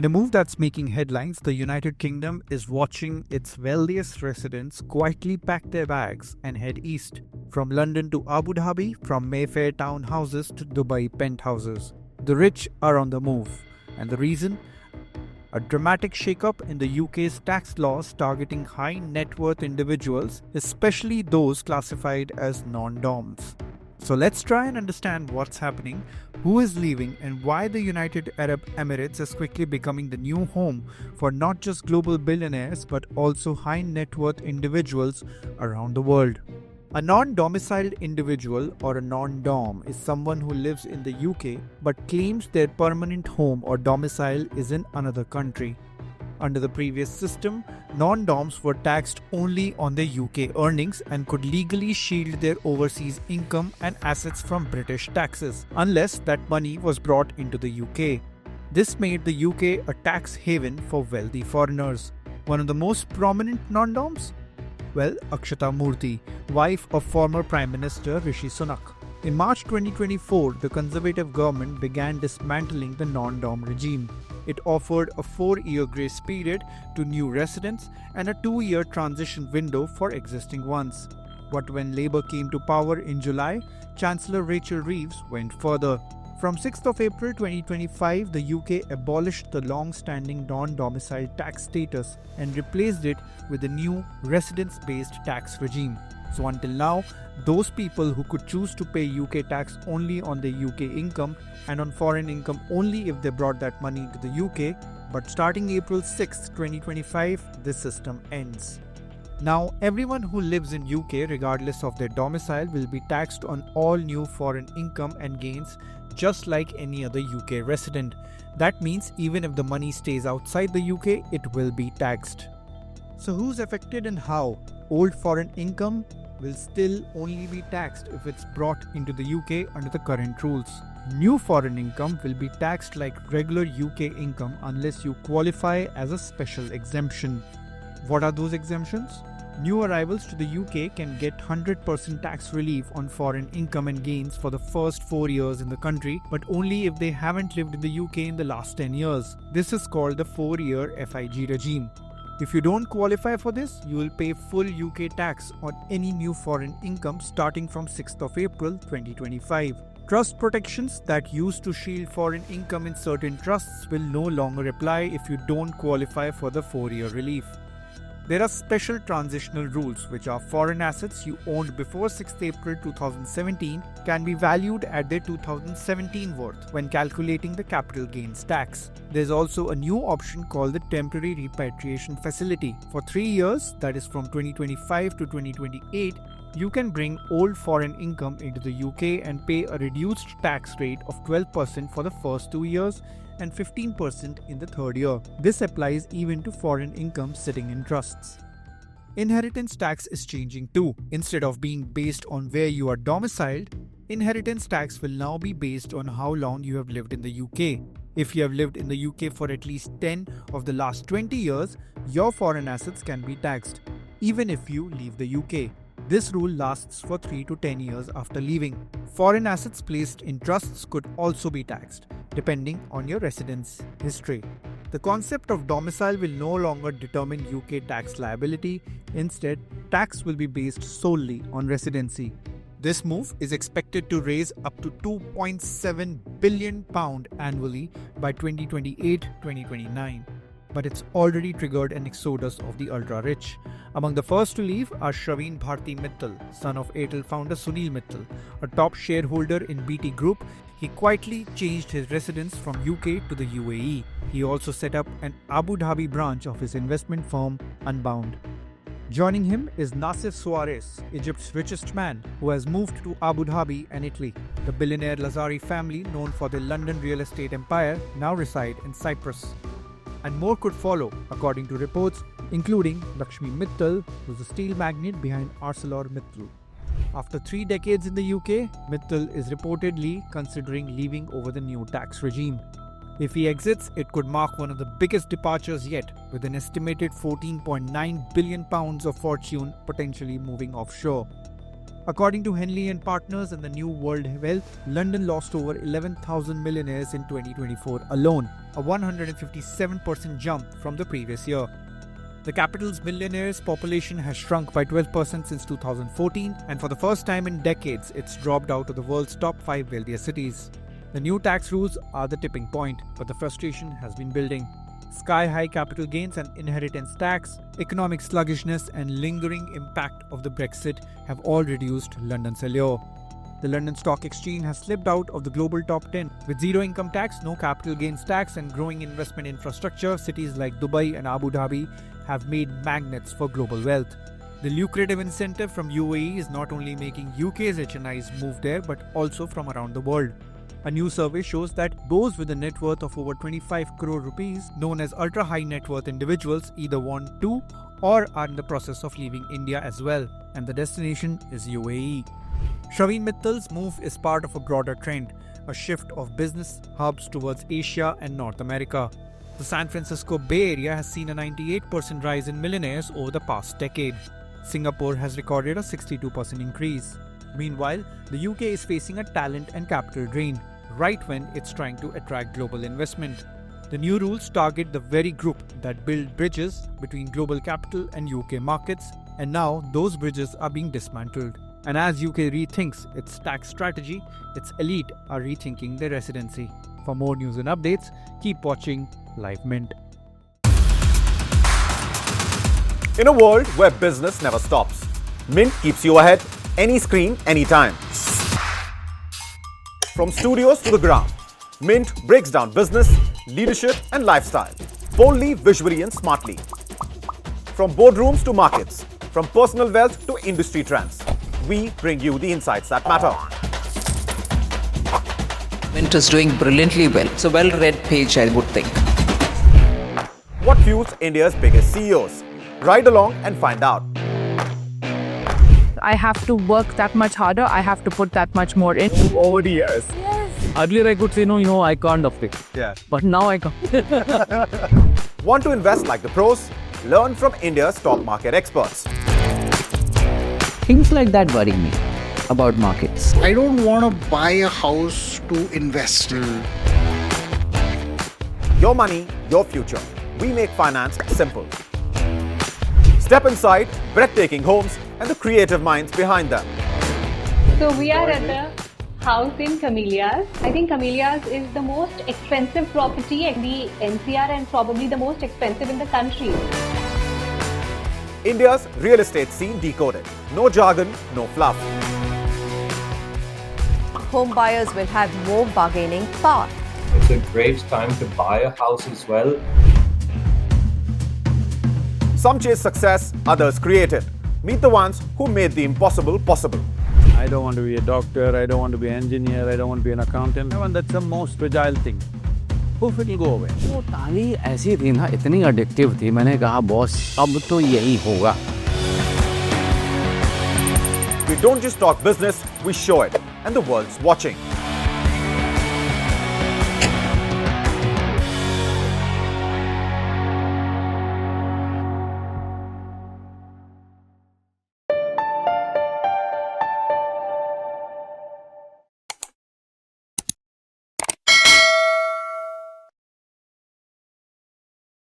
In a move that's making headlines, the United Kingdom is watching its wealthiest residents quietly pack their bags and head east. From London to Abu Dhabi, from Mayfair townhouses to Dubai penthouses. The rich are on the move. And the reason? A dramatic shake-up in the UK's tax laws targeting high net worth individuals, especially those classified as non-doms. So let's try and understand what's happening, who is leaving, and why the United Arab Emirates is quickly becoming the new home for not just global billionaires but also high net worth individuals around the world. A non-domiciled individual or a non-dom is someone who lives in the UK but claims their permanent home or domicile is in another country. Under the previous system, non-doms were taxed only on their UK earnings and could legally shield their overseas income and assets from British taxes, unless that money was brought into the UK. This made the UK a tax haven for wealthy foreigners. One of the most prominent non-doms? Well, Akshata Murthy, wife of former Prime Minister Rishi Sunak. In March 2024, the Conservative government began dismantling the non-dom regime. It offered a 4-year grace period to new residents and a 2-year transition window for existing ones. But when Labour came to power in July, Chancellor Rachel Reeves went further. From 6th of April 2025, the UK abolished the long-standing non-domiciled tax status and replaced it with a new residence-based tax regime. So until now, those people who could choose to pay UK tax only on their UK income and on foreign income only if they brought that money to the UK, but starting April 6, 2025, this system ends. Now, everyone who lives in UK regardless of their domicile will be taxed on all new foreign income and gains just like any other UK resident. That means even if the money stays outside the UK, it will be taxed. So who's affected and how? Old foreign income will still only be taxed if it's brought into the UK under the current rules. New foreign income will be taxed like regular UK income unless you qualify as a special exemption. What are those exemptions? New arrivals to the UK can get 100% tax relief on foreign income and gains for the first 4 years in the country, but only if they haven't lived in the UK in the last 10 years. This is called the 4-year FIG regime. If you don't qualify for this, you will pay full UK tax on any new foreign income starting from 6th of April 2025. Trust protections that used to shield foreign income in certain trusts will no longer apply if you don't qualify for the 4-year relief. There are special transitional rules which are foreign assets you owned before 6th April 2017 can be valued at their 2017 worth when calculating the capital gains tax. There is also a new option called the Temporary Repatriation Facility. For 3 years, that is from 2025 to 2028, you can bring old foreign income into the UK and pay a reduced tax rate of 12% for the first 2 years and 15% in the third year. This applies even to foreign income sitting in trusts. Inheritance tax is changing too. Instead of being based on where you are domiciled, inheritance tax will now be based on how long you have lived in the UK. If you have lived in the UK for at least 10 of the last 20 years, your foreign assets can be taxed, even if you leave the UK. This rule lasts for 3 to 10 years after leaving. Foreign assets placed in trusts could also be taxed, depending on your residence history. The concept of domicile will no longer determine UK tax liability. Instead, tax will be based solely on residency. This move is expected to raise up to £2.7 billion annually by 2028-2029. But it's already triggered an exodus of the ultra-rich. Among the first to leave are Bharti Mittal, son of Airtel founder Sunil Mittal, a top shareholder in BT Group. He quietly changed his residence from UK to the UAE. He also set up an Abu Dhabi branch of his investment firm Unbound. Joining him is Nasser Suarez, Egypt's richest man, who has moved to Abu Dhabi and Italy. The billionaire Lazari family, known for their London real estate empire, now reside in Cyprus. And more could follow, according to reports, including Lakshmi Mittal, who's the steel magnate behind ArcelorMittal. After 3 decades in the UK, Mittal is reportedly considering leaving over the new tax regime. If he exits, it could mark one of the biggest departures yet, with an estimated £14.9 billion of fortune potentially moving offshore. According to Henley and Partners and the New World Wealth, London lost over 11,000 millionaires in 2024 alone, a 157% jump from the previous year. The capital's billionaires' population has shrunk by 12% since 2014, and for the first time in decades, it's dropped out of the world's top 5 wealthiest cities. The new tax rules are the tipping point, but the frustration has been building. Sky-high capital gains and inheritance tax, economic sluggishness and lingering impact of the Brexit have all reduced London's allure. The London Stock Exchange has slipped out of the global top 10. With zero income tax, no capital gains tax and growing investment infrastructure, cities like Dubai and Abu Dhabi have made magnets for global wealth. The lucrative incentive from UAE is not only making UK's HNIs move there but also from around the world. A new survey shows that those with a net worth of over 25 crore rupees, known as ultra-high net worth individuals, either want to or are in the process of leaving India as well, and the destination is UAE. Sunil Mittal's move is part of a broader trend, a shift of business hubs towards Asia and North America. The San Francisco Bay Area has seen a 98% rise in millionaires over the past decade. Singapore has recorded a 62% increase. Meanwhile, the UK is facing a talent and capital drain, right when it's trying to attract global investment. The new rules target the very group that build bridges between global capital and UK markets, and now those bridges are being dismantled. And as UK rethinks its tax strategy, its elite are rethinking their residency. For more news and updates, keep watching Live Mint. In a world where business never stops, Mint keeps you ahead, any screen, anytime. From studios to the ground, Mint breaks down business, leadership and lifestyle, boldly, visually and smartly. From boardrooms to markets, from personal wealth to industry trends, we bring you the insights that matter. Mint is doing brilliantly well. It's a well-read page, I would think. What fuels India's biggest CEOs? Ride along and find out. I have to work that much harder. I have to put that much more in. Over the years. Yes. Earlier I could say, no, I can't afford it. Yeah. But now I can. Want to invest like the pros? Learn from India's top market experts. Things like that worry me about markets. I don't want to buy a house to invest. Your money, your future. We make finance simple. Step inside breathtaking homes and the creative minds behind them. So we are at the house in Camellias. I think Camellias is the most expensive property in the NCR and probably the most expensive in the country. India's real estate scene decoded. No jargon, no fluff. Home buyers will have more bargaining power. It's a great time to buy a house as well. Some chase success, others create it. Meet the ones who made the impossible possible. I don't want to be a doctor, I don't want to be an engineer, I don't want to be an accountant. And that's the most fragile thing. Poof, it will go away. वो ताली ऐसी थी ना, इतनी addictive थी, मैंने कहा boss अब तो यही होगा. We don't just talk business, we show it, and the world's watching.